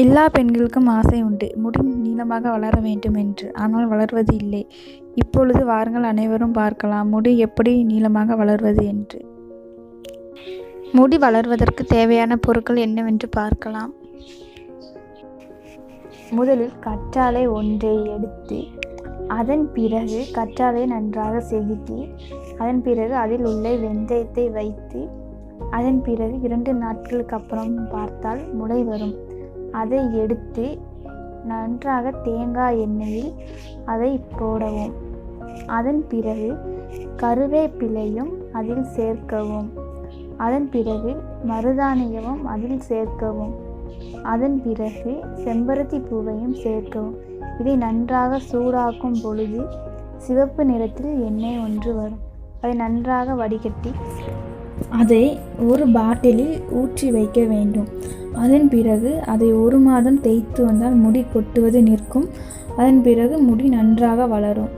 எல்லா பெண்களுக்கும் ஆசை உண்டு, முடி நீளமாக வளர வேண்டும் என்று. ஆனால் வளர்வது இல்லை. இப்பொழுது வாருங்கள் அனைவரும் பார்க்கலாம் முடி எப்படி நீளமாக வளர்வது என்று. முடி வளர்வதற்கு தேவையான பொருட்கள் என்னவென்று பார்க்கலாம். முதலில் கற்றாழை ஒன்றை எடுத்து அதன் பிறகு கற்றாழை நன்றாக செதுக்கி அதன் பிறகு அதில் உள்ள வெந்தயத்தை வைத்து அதன் பிறகு 2 நாட்களுக்கு அப்புறம் பார்த்தால் முளை வரும். அதை எடுத்து நன்றாக தேங்காய் எண்ணெயில் அதை போடவும். அதன் பிறகு கருவேப்பிலையும் அதில் சேர்க்கவும். அதன் பிறகு மருதாணியவும் அதில் சேர்க்கவும். அதன் பிறகு செம்பருத்தி பூவையும் சேர்க்கவும். இதை நன்றாக சூடாக்கும் பொழுது சிவப்பு நிறத்தில் எண்ணெய் ஒன்று வரும். அதை நன்றாக வடிகட்டி அதை ஒரு பாட்டிலில் ஊற்றி வைக்க வேண்டும். அதன் பிறகு அதை 1 மாதம் தேய்த்து வந்தால் முடி கொட்டுவது நிற்கும். அதன் பிறகு முடி நன்றாக வளரும்.